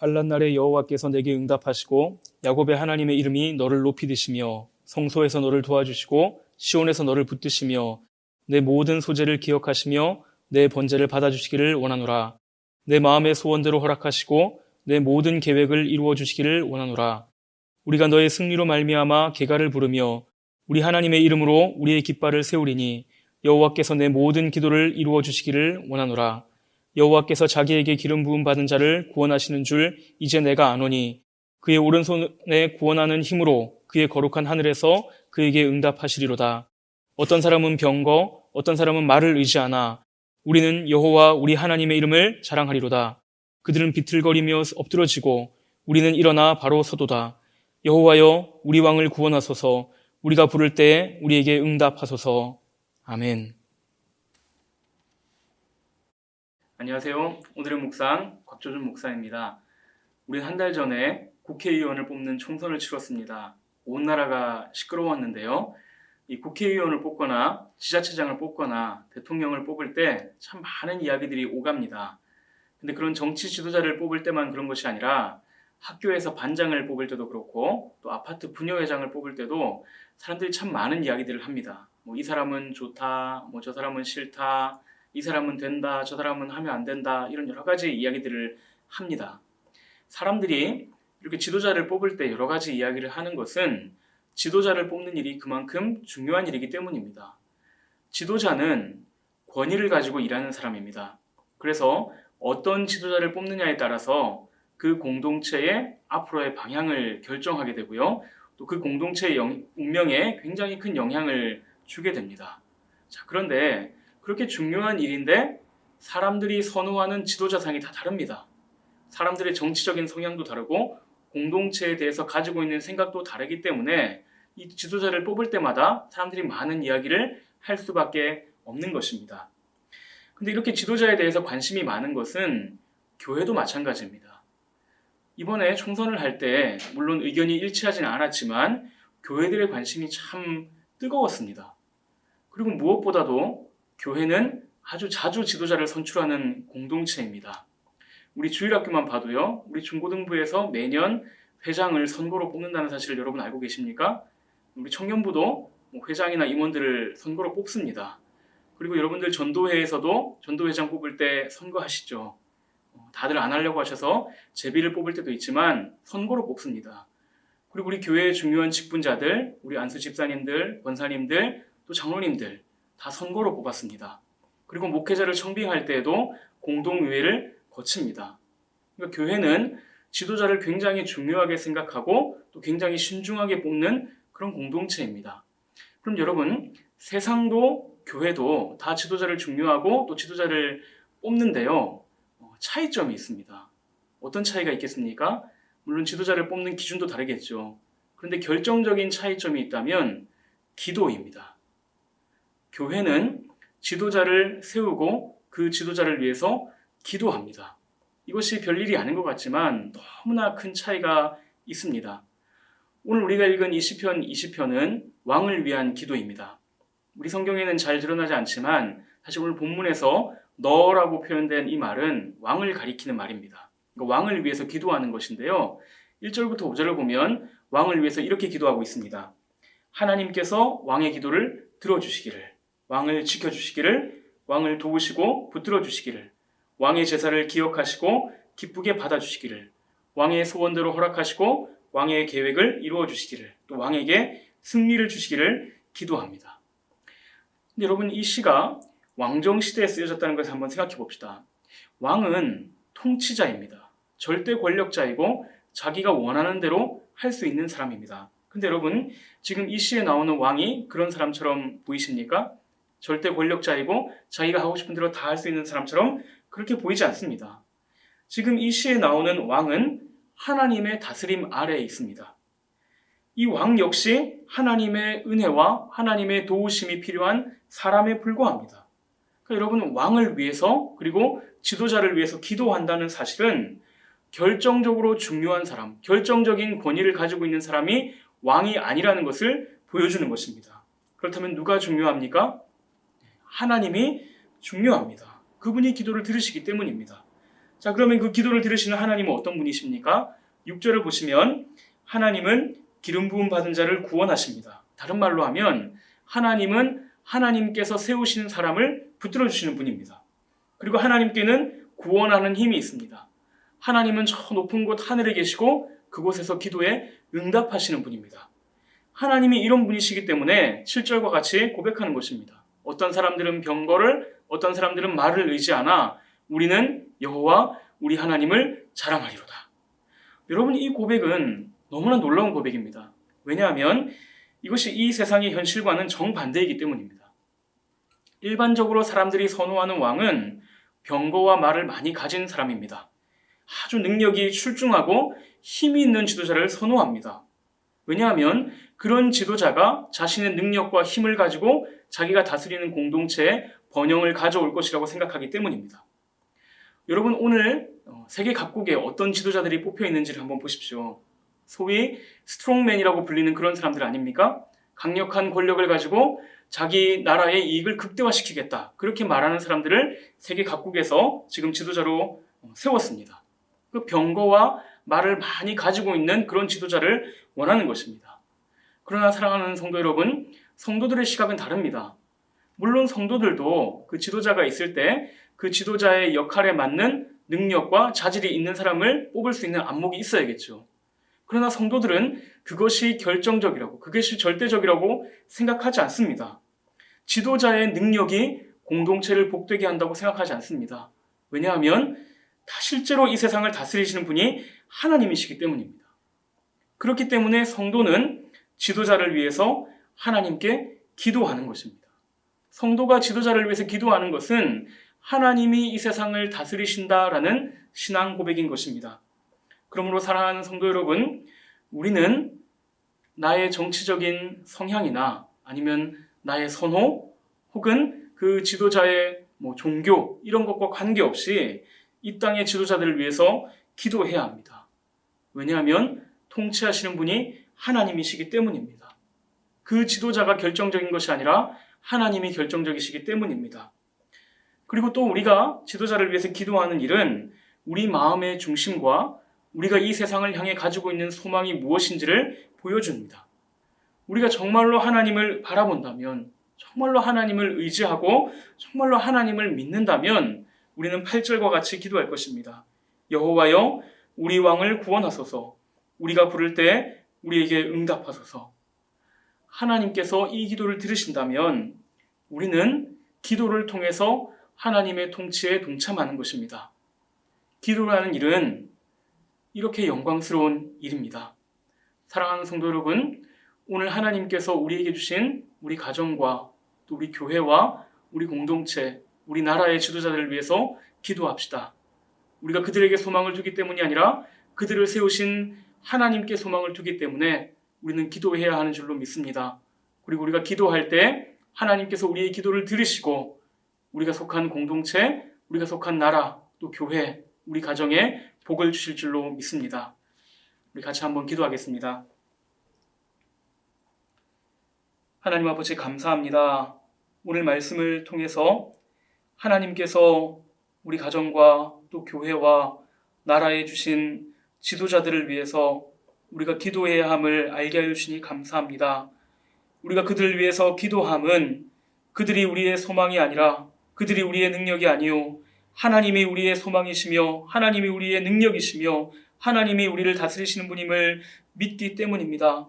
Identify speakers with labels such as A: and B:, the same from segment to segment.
A: 환난 날에 여호와께서 내게 응답하시고 야곱의 하나님의 이름이 너를 높이 드시며 성소에서 너를 도와주시고 시온에서 너를 붙드시며 내 모든 소재를 기억하시며 내 번제를 받아주시기를 원하노라. 내 마음의 소원대로 허락하시고 내 모든 계획을 이루어 주시기를 원하노라. 우리가 너의 승리로 말미암아 계가를 부르며 우리 하나님의 이름으로 우리의 깃발을 세우리니 여호와께서 내 모든 기도를 이루어 주시기를 원하노라. 여호와께서 자기에게 기름 부음 받은 자를 구원하시는 줄 이제 내가 아노니 그의 오른손에 구원하는 힘으로 그의 거룩한 하늘에서 그에게 응답하시리로다. 어떤 사람은 병거, 어떤 사람은 말을 의지하나 우리는 여호와 우리 하나님의 이름을 자랑하리로다. 그들은 비틀거리며 엎드러지고 우리는 일어나 바로 서도다. 여호와여 우리 왕을 구원하소서. 우리가 부를 때에 우리에게 응답하소서. 아멘. 안녕하세요. 오늘의 묵상 곽조준 목사입니다. 우리는 한 달 전에 국회의원을 뽑는 총선을 치렀습니다. 온 나라가 시끄러웠는데요. 이 국회의원을 뽑거나 지자체장을 뽑거나 대통령을 뽑을 때 참 많은 이야기들이 오갑니다. 근데 그런 정치 지도자를 뽑을 때만 그런 것이 아니라 학교에서 반장을 뽑을 때도 그렇고 또 아파트 부녀회장을 뽑을 때도 사람들이 참 많은 이야기들을 합니다. 이 사람은 좋다, 저 사람은 싫다, 이 사람은 된다, 저 사람은 하면 안 된다, 이런 여러 가지 이야기들을 합니다. 사람들이 이렇게 지도자를 뽑을 때 여러 가지 이야기를 하는 것은 지도자를 뽑는 일이 그만큼 중요한 일이기 때문입니다. 지도자는 권위를 가지고 일하는 사람입니다. 그래서 어떤 지도자를 뽑느냐에 따라서 그 공동체의 앞으로의 방향을 결정하게 되고요. 또 그 공동체의 운명에 굉장히 큰 영향을 주게 됩니다. 자, 그런데 그렇게 중요한 일인데 사람들이 선호하는 지도자상이 다 다릅니다. 사람들의 정치적인 성향도 다르고 공동체에 대해서 가지고 있는 생각도 다르기 때문에 이 지도자를 뽑을 때마다 사람들이 많은 이야기를 할 수밖에 없는 것입니다. 근데 이렇게 지도자에 대해서 관심이 많은 것은 교회도 마찬가지입니다. 이번에 총선을 할 때 물론 의견이 일치하지는 않았지만 교회들의 관심이 참 뜨거웠습니다. 그리고 무엇보다도 교회는 아주 자주 지도자를 선출하는 공동체입니다. 우리 주일학교만 봐도요, 우리 중고등부에서 매년 회장을 선거로 뽑는다는 사실을 여러분 알고 계십니까? 우리 청년부도 회장이나 임원들을 선거로 뽑습니다. 그리고 여러분들 전도회에서도 전도회장 뽑을 때 선거하시죠. 다들 안 하려고 하셔서 제비를 뽑을 때도 있지만 선거로 뽑습니다. 그리고 우리 교회의 중요한 직분자들, 우리 안수 집사님들, 권사님들, 또 장로님들 다 선거로 뽑았습니다. 그리고 목회자를 청빙할 때에도 공동의회를 거칩니다. 그러니까 교회는 지도자를 굉장히 중요하게 생각하고 또 굉장히 신중하게 뽑는 그런 공동체입니다. 그럼 여러분, 세상도 교회도 다 지도자를 중요하고 또 지도자를 뽑는데요. 차이점이 있습니다. 어떤 차이가 있겠습니까? 물론 지도자를 뽑는 기준도 다르겠죠. 그런데 결정적인 차이점이 있다면 기도입니다. 교회는 지도자를 세우고 그 지도자를 위해서 기도합니다. 이것이 별일이 아닌 것 같지만 너무나 큰 차이가 있습니다. 오늘 우리가 읽은 이 시편 20편은 왕을 위한 기도입니다. 우리 성경에는 잘 드러나지 않지만 사실 오늘 본문에서 너라고 표현된 이 말은 왕을 가리키는 말입니다. 그러니까 왕을 위해서 기도하는 것인데요. 1절부터 5절을 보면 왕을 위해서 이렇게 기도하고 있습니다. 하나님께서 왕의 기도를 들어주시기를, 왕을 지켜주시기를, 왕을 도우시고 붙들어주시기를, 왕의 제사를 기억하시고 기쁘게 받아주시기를, 왕의 소원대로 허락하시고 왕의 계획을 이루어주시기를, 또 왕에게 승리를 주시기를 기도합니다. 근데 여러분, 이 시가 왕정시대에 쓰여졌다는 것을 한번 생각해 봅시다. 왕은 통치자입니다. 절대 권력자이고 자기가 원하는 대로 할 수 있는 사람입니다. 근데 여러분, 지금 이 시에 나오는 왕이 그런 사람처럼 보이십니까? 절대 권력자이고 자기가 하고 싶은 대로 다 할 수 있는 사람처럼 그렇게 보이지 않습니다. 지금 이 시에 나오는 왕은 하나님의 다스림 아래에 있습니다. 이 왕 역시 하나님의 은혜와 하나님의 도우심이 필요한 사람에 불과합니다. 그러니까 여러분, 왕을 위해서 그리고 지도자를 위해서 기도한다는 사실은 결정적으로 중요한 사람, 결정적인 권위를 가지고 있는 사람이 왕이 아니라는 것을 보여주는 것입니다. 그렇다면 누가 중요합니까? 하나님이 중요합니다. 그분이 기도를 들으시기 때문입니다. 자, 그러면 그 기도를 들으시는 하나님은 어떤 분이십니까? 6절을 보시면 하나님은 기름 부음 받은 자를 구원하십니다. 다른 말로 하면 하나님은 하나님께서 세우시는 사람을 붙들어 주시는 분입니다. 그리고 하나님께는 구원하는 힘이 있습니다. 하나님은 저 높은 곳 하늘에 계시고 그곳에서 기도에 응답하시는 분입니다. 하나님이 이런 분이시기 때문에 7절과 같이 고백하는 것입니다. 어떤 사람들은 병거를, 어떤 사람들은 말을 의지하나 우리는 여호와 우리 하나님을 자랑하리로다. 여러분, 이 고백은 너무나 놀라운 고백입니다. 왜냐하면 이것이 이 세상의 현실과는 정반대이기 때문입니다. 일반적으로 사람들이 선호하는 왕은 병거와 말을 많이 가진 사람입니다. 아주 능력이 출중하고 힘이 있는 지도자를 선호합니다. 왜냐하면 그런 지도자가 자신의 능력과 힘을 가지고 자기가 다스리는 공동체에 번영을 가져올 것이라고 생각하기 때문입니다. 여러분, 오늘 세계 각국에 어떤 지도자들이 뽑혀 있는지를 한번 보십시오. 소위 스트롱맨이라고 불리는 그런 사람들 아닙니까? 강력한 권력을 가지고 자기 나라의 이익을 극대화시키겠다, 그렇게 말하는 사람들을 세계 각국에서 지금 지도자로 세웠습니다. 그 병거와 말을 많이 가지고 있는 그런 지도자를 원하는 것입니다. 그러나 사랑하는 성도 여러분, 성도들의 시각은 다릅니다. 물론 성도들도 그 지도자가 있을 때 그 지도자의 역할에 맞는 능력과 자질이 있는 사람을 뽑을 수 있는 안목이 있어야겠죠. 그러나 성도들은 그것이 결정적이라고, 그것이 절대적이라고 생각하지 않습니다. 지도자의 능력이 공동체를 복되게 한다고 생각하지 않습니다. 왜냐하면 다 실제로 이 세상을 다스리시는 분이 하나님이시기 때문입니다. 그렇기 때문에 성도는 지도자를 위해서 하나님께 기도하는 것입니다. 성도가 지도자를 위해서 기도하는 것은 하나님이 이 세상을 다스리신다라는 신앙 고백인 것입니다. 그러므로 사랑하는 성도 여러분, 우리는 나의 정치적인 성향이나 아니면 나의 선호 혹은 그 지도자의 종교 이런 것과 관계없이 이 땅의 지도자들을 위해서 기도해야 합니다. 왜냐하면 통치하시는 분이 하나님이시기 때문입니다. 그 지도자가 결정적인 것이 아니라 하나님이 결정적이시기 때문입니다. 그리고 또 우리가 지도자를 위해서 기도하는 일은 우리 마음의 중심과 우리가 이 세상을 향해 가지고 있는 소망이 무엇인지를 보여줍니다. 우리가 정말로 하나님을 바라본다면, 정말로 하나님을 의지하고 정말로 하나님을 믿는다면 우리는 8절과 같이 기도할 것입니다. 여호와여, 우리 왕을 구원하소서. 우리가 부를 때 우리에게 응답하소서. 하나님께서 이 기도를 들으신다면 우리는 기도를 통해서 하나님의 통치에 동참하는 것입니다. 기도라는 일은 이렇게 영광스러운 일입니다. 사랑하는 성도 여러분, 오늘 하나님께서 우리에게 주신 우리 가정과 또 우리 교회와 우리 공동체, 우리 나라의 지도자들을 위해서 기도합시다. 우리가 그들에게 소망을 두기 때문이 아니라 그들을 세우신 하나님께 소망을 두기 때문에 우리는 기도해야 하는 줄로 믿습니다. 그리고 우리가 기도할 때 하나님께서 우리의 기도를 들으시고 우리가 속한 공동체, 우리가 속한 나라, 또 교회, 우리 가정에 복을 주실 줄로 믿습니다. 우리 같이 한번 기도하겠습니다. 하나님 아버지, 감사합니다. 오늘 말씀을 통해서 하나님께서 우리 가정과 또 교회와 나라에 주신 지도자들을 위해서 우리가 기도해야 함을 알게 하여 주시니 감사합니다. 우리가 그들을 위해서 기도함은 그들이 우리의 소망이 아니라, 그들이 우리의 능력이 아니요 하나님이 우리의 소망이시며 하나님이 우리의 능력이시며 하나님이 우리를 다스리시는 분임을 믿기 때문입니다.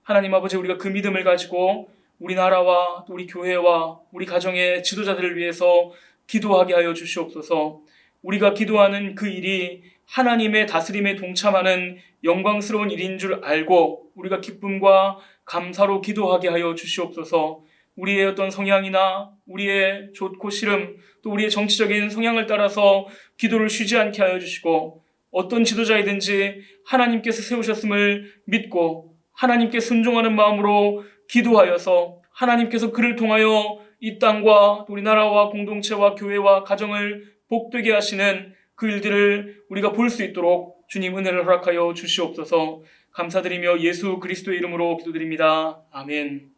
A: 하나님 아버지, 우리가 그 믿음을 가지고 우리 나라와 또 우리 교회와 우리 가정의 지도자들을 위해서 기도하게 하여 주시옵소서. 우리가 기도하는 그 일이 하나님의 다스림에 동참하는 영광스러운 일인 줄 알고 우리가 기쁨과 감사로 기도하게 하여 주시옵소서. 우리의 어떤 성향이나 우리의 좋고 싫음, 또 우리의 정치적인 성향을 따라서 기도를 쉬지 않게 하여 주시고, 어떤 지도자이든지 하나님께서 세우셨음을 믿고 하나님께 순종하는 마음으로 기도하여서 하나님께서 그를 통하여 이 땅과 우리 나라와 공동체와 교회와 가정을 복되게 하시는 그 일들을 우리가 볼 수 있도록 주님 은혜를 허락하여 주시옵소서. 감사드리며 예수 그리스도의 이름으로 기도드립니다. 아멘.